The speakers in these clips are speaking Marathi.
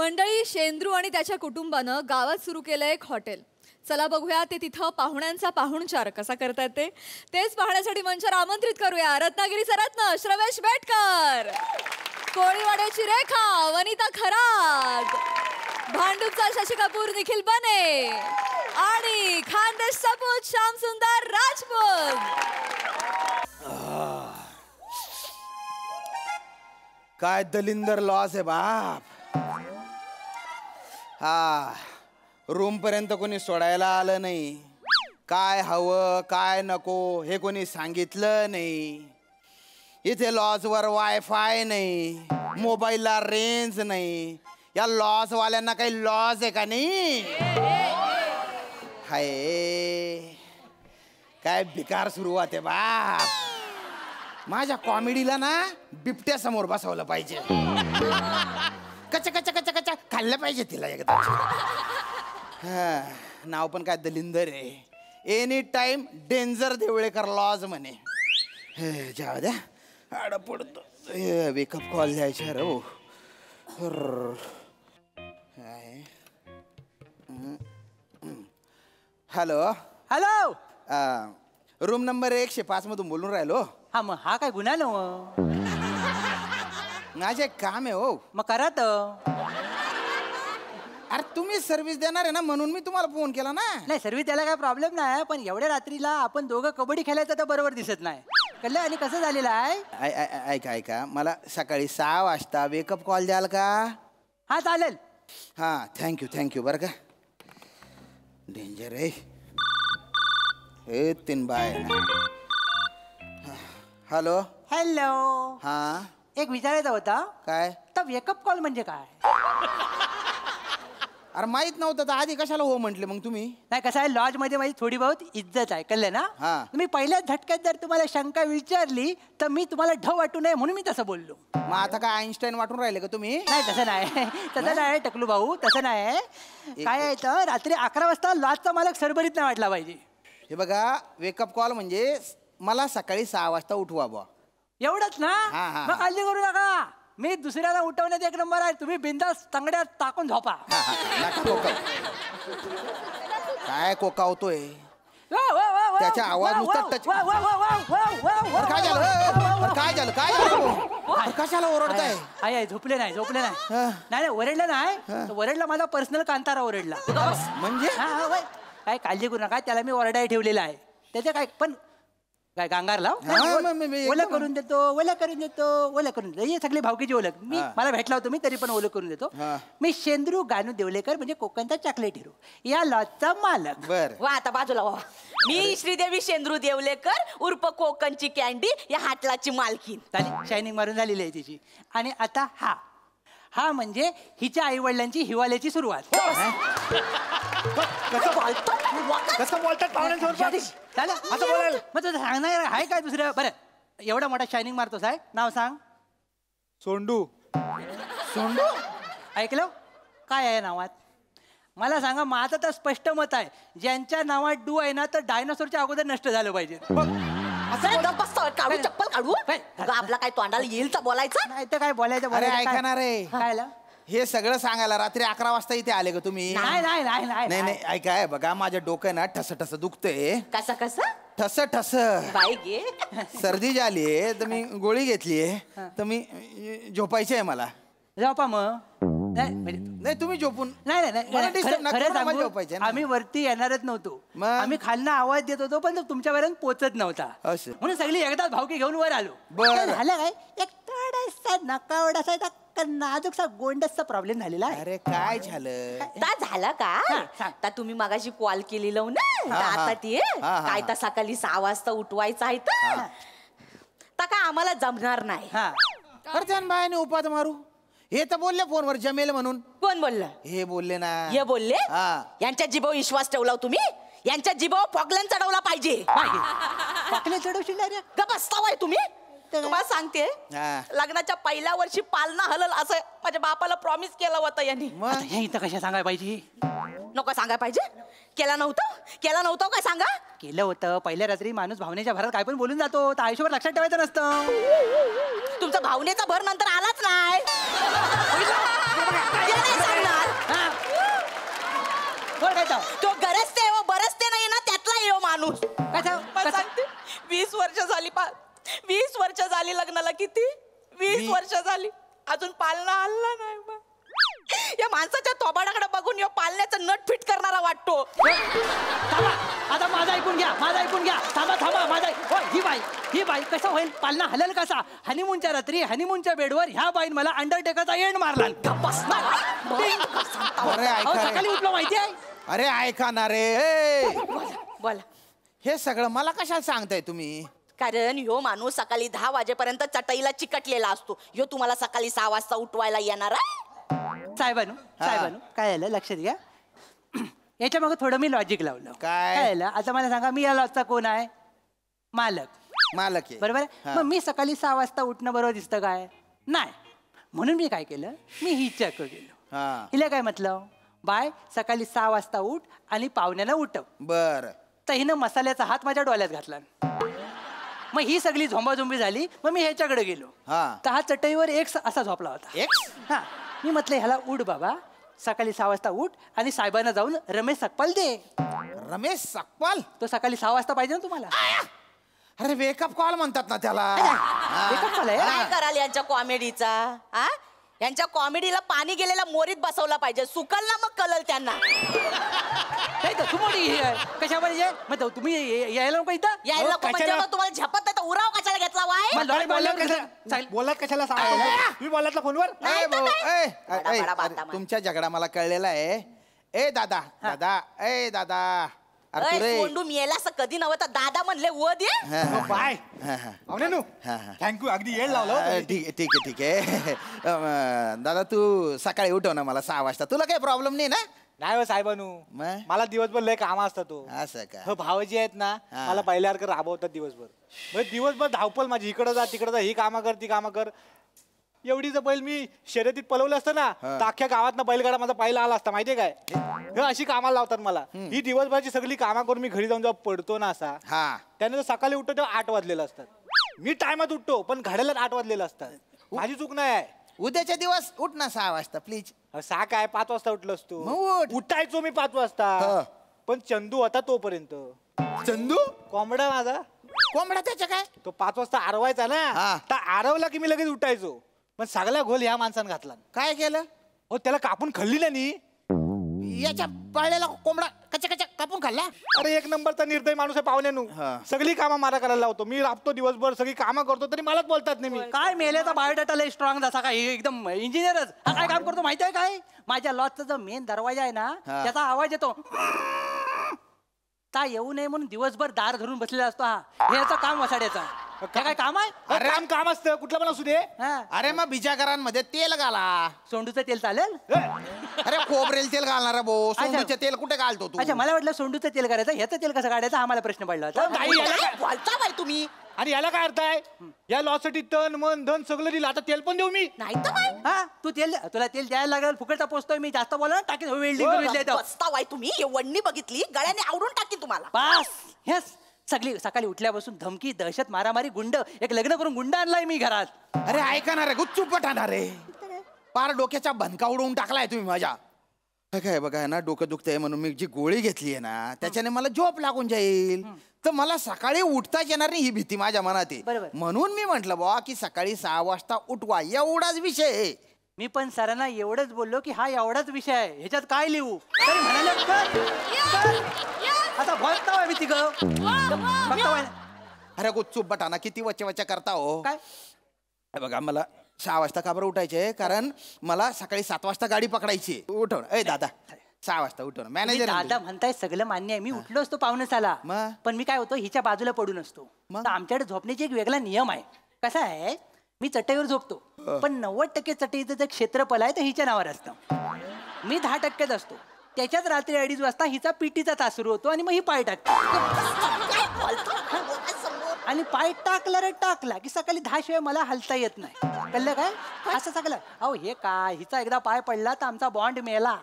मंडळी, शेंद्रू आणि त्याच्या कुटुंबानं गावात सुरू केलं एक हॉटेल. चला बघूया ते तिथं पाहुण्यांचा पाहुणचार कसा करतात तेच पाहण्यासाठी मंचावर आमंत्रित करूया रत्नागिरीचा रत्न श्रवेश बेटकर, कोळीवाड्याची रेखा वनिता खरात, भांडूपचा शशी कपूर निखिल बने आणि खानदेश सपूत श्याम सुंदर राजपूत. काय दलिंदर लॉस आहे बाप. हा रूम पर्यंत कोणी सोडायला आलं नाही. काय हवं काय नको हे कोणी सांगितलं नाही. इथे लॉजवर वायफाय नाही, मोबाईलला रेंज नाही. या लॉस वाल्यांना काही लॉस आहे का नाही? हाय काय बेकार सुरुवात आहे बाप. माझ्या कॉमेडीला ना बिबट्या समोर बसवलं पाहिजे. कच कच कच कच खाल्लं पाहिजे तिला एकदा. नाव पण काय दलिंदर आहे. Any time danger Devlekar lodge म्हणे. जाऊ द्या आड पडतो. वेकअप कॉल द्यायचा रे. हॅलो हॅलो, रूम नंबर 105 मधून बोलून राहिलो. हा मग हा काय गुन्हा नव? माझे काम आहे हो. मग करा तर. अरे तुम्ही सर्व्हिस देणार आहे ना म्हणून मी तुम्हाला फोन केला ना. नाही सर्व्हिस द्यायला काय प्रॉब्लेम नाही, पण एवढ्या रात्रीला आपण दोघं कबड्डी खेळायचं तर बरोबर दिसत नाही. कळलं? आणि कसं झालेलं आहे ऐका ऐका मला सकाळी 6 वाजता वेकअप कॉल द्याल का? हा चालेल. हां थँक्यू बरं का. डेंजर आहे हे 3 बाय. हॅलो हॅलो, हां एक विचारायचा होता. काय? तर वेकअप कॉल म्हणजे काय? अरे माहित नव्हतं तर आधी कशाला हो म्हटले मग तुम्ही? नाही कसं आहे, लॉज मध्ये माझी थोडी बहुत इज्जत आहे. कळलं ना? हा. तुम्ही पहिल्याच झटक्यात जर तुम्हाला शंका विचारली तर मी तुम्हाला ढ वाटू नये म्हणून मी तसं बोललो. मग आता काय आईन्स्टाईन वाटून राहिले का तुम्ही? नाही तसं नाही, तसं नाही टकलू भाऊ, तसं नाही. काय आहे तर रात्री 11 वाजता लॉजचा मालक सरभरीत नाही वाटला पाहिजे. हे बघा वेकअप कॉल म्हणजे मला सकाळी 6 वाजता उठवा बुवा. एवढंच ना? हा. मग काळजी करू नका, मी दुसऱ्याला उठवण्यात 1 नंबर आहे. तुम्ही बिंदास तांगड्यात टाकून झोपा. नका कोकाव. काय कोकावतोय? त्याचा आवाज नुसता टच. काय झालं काय झालं कशाला ओरडताय? आहे झोपले नाही नाही ओरडलं नाही. ओरडला माझा पर्सनल कांतारा ओरडला. म्हणजे काय काळजी करू नका, त्याला मी ओरडाय ठेवलेला आहे. त्याचे काय पण काय गांगार लाव, ओलं करून देतो हे सगळे भावकीची ओळख. मला भेटला होतो मी तरी पण ओलं करून देतो. मी शेंद्रू गानू देवलेकर म्हणजे कोकणचा चॉकलेट हिरो, या लॉजचा मालक. बर वा आता बाजूला वा. मी श्रीदेवी शेंद्रू देवलेकर उर्फ कोकणची कॅन्डी या हाटलाची मालकीन. चालेल, शायनिंग मारून झालेली आहे तिची. आणि आता हा म्हणजे हिच्या आई वडिलांची हिवाळ्याची सुरुवात. कसं बोलतात पाहुण्यांसमोर? चालेल असं बोलायला मग तुझं सांगणार आहे काय दुसरं? बरं एवढा मोठा शायनिंग मारतोस आहे, नाव सांग. सोंडू. ऐकलं काय आहे नावात? मला सांगा, माझं तर स्पष्ट मत आहे, ज्यांच्या नावात डू आहे ना तर डायनोसॉरच्या अगोदर नष्ट झालं पाहिजे. काढू चप्पल काढू आपला काय तोंडाला येईल तर बोलायचं नाही तर काय बोलायचं. अरे ऐकणार आहे काय हे सगळं सांगायला रात्री 11 वाजता इथे आले का तुम्ही? नाही ऐकाय बघा, माझ्या डोकं ना ठस दुखतंय. कसं ठस बाई गे. सर्दी झालीये तर मी गोळी घेतलीये तर मी झोपायची आहे मला. झोपा मग. नाही तुम्ही झोपून नाही आम्ही वरती येणारच नव्हतो. आम्ही खालना आवाज देत होतो पण तुमच्यापर्यंत पोहोचत नव्हता म्हणून सगळी एकदाच भावकी घेऊन वर आलो. झालं काय, एक थोडासा नकावडासा नाजूकसा गोंडसचा प्रॉब्लेम झालेला आहे. अरे काय झालं का तुम्ही मगाशी कॉल केलेलो ना, आता ती काय तर सकाळी 6 वाजता उठवायचं आहे तर काय आम्हाला जमणार नाही. अरे बायाने उपात मारू हे तर बोलले फोनवर जमेल म्हणून. कोण बोललं? हे बोलले ना. हे बोलले? यांच्या जिभावर विश्वास ठेवला तुम्ही? यांच्या जिभावर फॉकलॅन चढवला पाहिजे. फॉकलॅन चढवशील रे? गप्प तुम्ही. तुम्हाला सांगते, लग्नाच्या पहिल्या वर्षी पालना हलल असं माझ्या बापाला प्रॉमिस केलं होतं यांनी. इथं कशा सांगायला पाहिजे? नको सांगायला पाहिजे. केलं नव्हतं काय सांगा? केलं होतं. पहिल्या रात्री माणूस भावनेच्या भरात काय पण बोलून जातो, तर आयुष्यभर लक्षात ठेवायचं नसतं. तुमचा भावनेचा भर नंतर आलाच नाही. ते नाही सांगणार. हा. बोल काय तो? तो गरजते व बरसते नाही ना त्यातला येऊ माणूस. कसं? पण सांगते 20 वर्ष झाली 20 वर्ष झाली लग्नाला. किती 20 वर्ष झाली अजून पालना हल्ला नाही बा. या माणसाच्या थोबाडाकडे बघून यो पालण्याचं नट फिट करणारा वाटतो. थांबा आता माझा ऐकून घ्या थांबा माझा ही बाई कसं होईल पालना हलेल कसा. हनीमूनच्या रात्री हनीमूनच्या बेडवर ह्या बाईन मला अंडरटेकरचा एंड मारला. सकाळी उठलो माहिती आहे. अरे ऐका ना रे. बोला. हे सगळं मला कशाला सांगताय तुम्ही. कारण ह्यो माणूस सकाळी 10 वाजेपर्यंत चटईला चिकटलेला असतो. ह्यो तुम्हाला सकाळी 6 वाजता उठवायला येणार आहे. साहेबानू काय झालं लक्ष द्या. याच्या मागे थोडं मी लॉजिक लावलं. काय झालं आता मला सांगा मी या लॉजचा कोण आहे. मालक आहे बरोबर आहे. मग मी सकाळी 6 वाजता उठणं बरोबर दिसतं काय नाही. म्हणून मी काय केलं मी हिच्याकडे गेलो. हिला काय म्हटलं बाय सकाळी 6 वाजता उठ आणि पाहुण्याला उठव. बर तर हिनं मसाल्याचा हात माझ्या डोळ्यात घातला. मग ही सगळी झोंबाझोंबी झाली. मग मी ह्याच्याकडे गेलो. तर हा चटईवर एक असा झोपला होता. हा मी म्हटलं ह्याला उठ बाबा सकाळी 6 वाजता उठ आणि साहेबांना जाऊन रमेश सकपाल दे. रमेश सकपाल तो सकाळी 6 वाजता पाहिजे ना तुम्हाला. अरे वेकअप कॉल म्हणतात ना त्याला. वेकअप कॉल आहे. काय कराल यांच्या कॉमेडीचा. हा यांच्या कॉमेडीला पाणी गेलेला मोरीत बसवला पाहिजे. सुकल ना मग कलल त्यांना. नाही तर कशा पाहिजे मग तुम्ही यायला नको इथं. यायला नको म्हणजे मग तुम्हाला झपत नाही तर उराव कशाला घेतला वाय. बोलत कशाला सांगतो तुम्ही बोलत ना फोनवर. नाही तर काय? बडा बडा बाता अरे, तुमच्या झगडा मला कळलेला आहे. ए दादा अरे तू रे. सोंडू मेला असं कधी नव्हतं. दादा म्हणले व दे. बाय अवनेनू थँक्यू अगदी येड लावलं. ठीक आहे दादा तू सकाळी उठव ना मला 6 वाजता. तुला काही प्रॉब्लेम नाही ना. नाही हो साहेबानू मग? मला दिवसभर लय काम असतात तो. असं का. हो भावजी आहेत ना मला पहिल्यासारखं राबवतात दिवसभर. म्हणजे दिवसभर धावपल माझी. इकडं जा तिकडं जा ही कामं कर ती कामं कर. एवढीच बैल मी शर्यतीत पळवलं असतं ना तर अख्ख्या गावात बैलगाडा माझा पहिला आला असता माहितीये काय. हे अशी कामाला लावतात मला. ही दिवसभराची सगळी कामं करून मी घरी जाऊन जेव्हा पडतो ना असा त्यानंतर सकाळी उठतो तेव्हा 8 वाजलेलं असतात. मी टायमात उठतो पण घड्याला 8 वाजलेलं असतात. माझी चूक नाही आहे. उद्याच्या दिवस उठ ना 6 वाजता प्लीज. 6 काय 5 वाजता उठलो असतो. मग उठ. उठायचो मी 5 वाजता. पण चंदू होता तोपर्यंत. चंदू कोंबडा माझा. कोंबडा त्याच्या काय. तो 5 वाजता आरवायचा ना तर आरवला की मी लगेच उठायचो. पण सगळा घोल ह्या माणसानं घातला. काय केलं. हो त्याला कापून खाल्ली ना नी. याच्या पाळलेला कोंबडा कच्चा कापून खाल्ला. अरे एक नंबरचा निर्दय माणूस आहे पाहुण्यानू. सगळी कामं मला करायला लावतो. मी राबतो दिवसभर सगळी कामं करतो तरी मलाच बोलतात नाही. मी काय मेल्याचा बायोडाटा लय स्ट्रॉंग जसा काय एकदम इंजिनियरच. हा काय काम करतो माहिती आहे काय. माझ्या लॉजचा जो मेन दरवाजा आहे ना त्याचा आवाज येतो. ता येऊ नये म्हणून दिवसभर दार धरून बसलेला असतो. हा याचं काम वसाड्याचा. काय काम आहे. अरे काम असतं कुठलं पण असू दे. अरे मग बिजागरांमध्ये तेल घाला. सोंडूचं तेल चालेल. अरे खोबरेल तेल घालणार भाऊ. सोंडूचे तेल कुठे घालतो तू. अच्छा मला वाटलं सोंडूचं तेल करायचं ह्याचं तेल कसं काढायचं हा मला प्रश्न पडला होता. बोलता बाई तुम्ही. आणि याला काय अर्थ आहे. या लॉसाठी तन मन धन सगळं दिलं आता तेल पण देऊ मी. नाही तर काय. हा तू तेल तुला तेल द्यायला लागेल फुकटचा पोचतोय मी जास्त बोला टाकी वेल्डिंग. बसता बाई तुम्ही. वडणी बघितली गळ्याने आवडून टाकी तुम्हाला. बस हेच सकाळी उठल्यापासून धमकी दहशत मारामारी गुंड. एक लग्न करून गुंड आणलाय मी घरात. अरे ऐका ना रे गुच्चूप आणणार रे. पार डोक्याचा भनका उडवून टाकलाय तुम्ही माझ्या. काय बघा ना डोकं दुखतंय म्हणून मी जी गोळी घेतली आहे ना त्याच्याने मला झोप लागून जाईल. तर मला सकाळी उठताच येणार नाही ही भीती माझ्या मनात आहे. म्हणून मी म्हंटल बाबा की सकाळी 6 वाजता उठवा एवढाच विषय आहे. मी पण सरांना एवढंच बोललो की हा एवढाच विषय आहे ह्याच्यात काय लिहू. तरी म्हणाले आता बघता मी तिघ. अरे गुच्चूप बटाना किती वच्चे करता हो. काय बघा मला 6 वाजता का बरं उठायचे. कारण मला सकाळी 7 वाजता गाडी पकडायची. उठव ए दादा 6 वाजता उठव. मॅनेजर दादा म्हणताय सगळं मान्य आहे. मी उठलो असतो पाहुणेसाला पण मी काय होतो हिच्या बाजूला पडून असतो. आमच्याकडे झोपण्याची एक वेगळा नियम आहे. कसा आहे मी चटईवर झोपतो पण 90% चटईचं जे क्षेत्रफळ आहे ते हिच्या नावावर असतं. मी 10% असतो. त्याच्यात रात्री 2:30 वाजता हिचा पीटीचा तास सुरू होतो आणि मग ही पाय टाकते. आणि पाय टाकला की सकाळी 10 शिवाय मला हलता येत नाही. कळलं काय असं सगळं. अहो हे काय हिचा एकदा पाय पडला तर आमचा बॉन्ड मेला.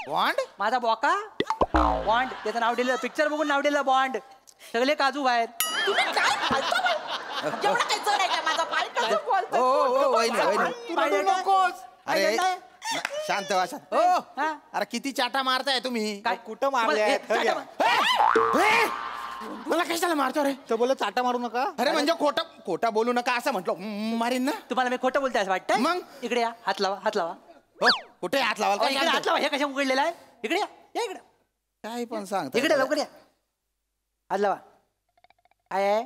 बॉन्ड माझा बॉका बॉन्ड त्याचं नाव दिलं पिक्चर बघून नाव दिलं बॉन्ड. सगळे काजू बाहेर. शांत व्हा शांत. हा. ओ अरे किती चाटा मारताय तुम्ही? काय कुठं मारले हे, आहेत? चाटा मार. ए, मला कशाला मारतो रे? तर बोल चाटा मारू नका. अरे म्हणजे खोटा बोलू नका असं म्हटलं. मारीन ना. तुम्हाला मी खोटं बोलते असं वाटतं मग? इकडे या, हात लावा हात लावा. हो कुठे हात लावाल? इकडे हात लावा. हे कशा उघडलेला आहे? इकडे या, या इकडे. काय पण सांगता. इकडे लवकर या. हात लावा. काय आहे?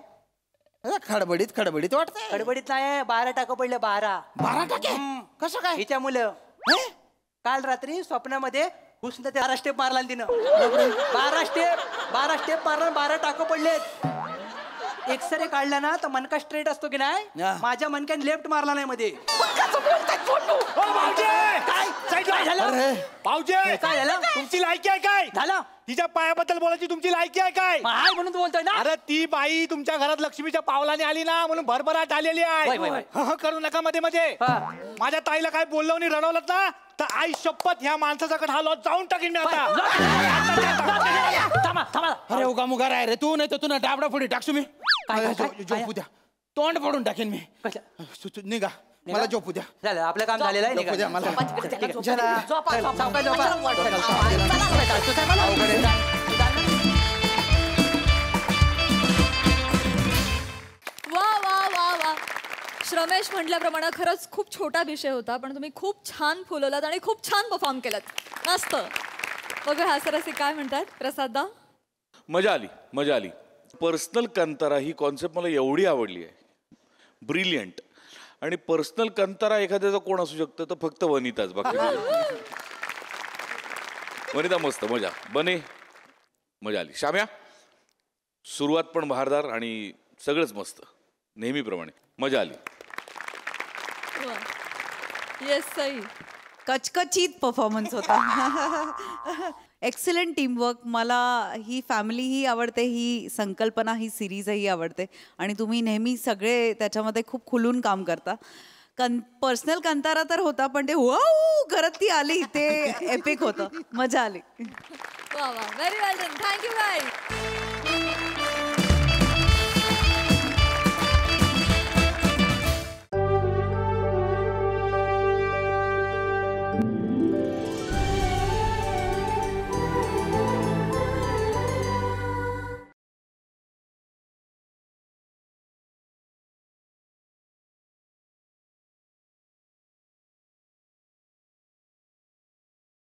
खडबडीत वाटतंय. गडबडीत नाही, 12 टाकं पडले 12. 12 टाके कसं काय? हिच्या मुलं काल रात्री स्वप्नामध्ये हुसन 12 स्टेप मारला ना तिनं. 12 स्टेप मारला, 12 टाकं पडलेत. एक्सरे काढला ना तर मनका स्ट्रेट असतो की नाही, हा. माझ्या मनक्याने लेफ्ट मारला नाही मध्ये. काय झालं? अरे भाऊजी काय झालं? तुमची लायकी आहे काय? झालं तिच्या पायाबद्दल बोलायची तुमची लायकी आहे काय? मग हाय म्हणून बोलतोय ना. अरे ती बाई तुमच्या घरात लक्ष्मीच्या पावलाने आली ना म्हणून भरभराट आलेली आहे. वय, वय, वय. हं, करू नका मध्ये मध्ये. हा. माझ्या ताईला काय बोललो आणि रडवलं ना तर आई शपथ ह्या माणसाचा कट हा लॉज जाऊन टाकीन मी आता. थांबा थांबा. अरे उगा मुगा राय रे तू. नाही तर तू ना डाबडा पुढे टाकसू मी. काय? झोपू द्या. तोंड फोडून टाकेन मी. निघा मला झोपू द्या. झालं आपलं काम झालेलं आहे. झोपू द्या मला. झोपा. वा वा वा वा. श्रमेश म्हटल्याप्रमाणे खरंच खूप छोटा विषय होता, पण तुम्ही खूप छान फुलवलात आणि खूप छान परफॉर्म केलात. मस्त. बघा हास्यरसिक असे काय म्हणतात. प्रसाददा? मजा आली. पर्सनल कंतारा ही कॉन्सेप्ट मला एवढी आवडली आहे. ब्रिलियंट. आणि पर्सनल कंतारा एखाद्याचा कोण असू शकतं तर फक्त वनिताच. बाकी वनिता मस्त. मजा. बने मजा आली. शाम्या सुरुवात पण बहारदार आणि सगळंच मस्त नेहमीप्रमाणे. मजा आली. येस सई. कचकचित परफॉर्मन्स होता. Excellent teamwork. मला ही फॅमिलीही आवडते, ही संकल्पना, ही सिरीजही आवडते आणि तुम्ही नेहमी सगळे त्याच्यामध्ये खूप खुलून काम करता. पर्सनल कंतारा तर होता, पण ते वाव करत ती आली ते एपिक होतं. मजा आली. वा वा. व्हेरी वेल डन. Thank you guys.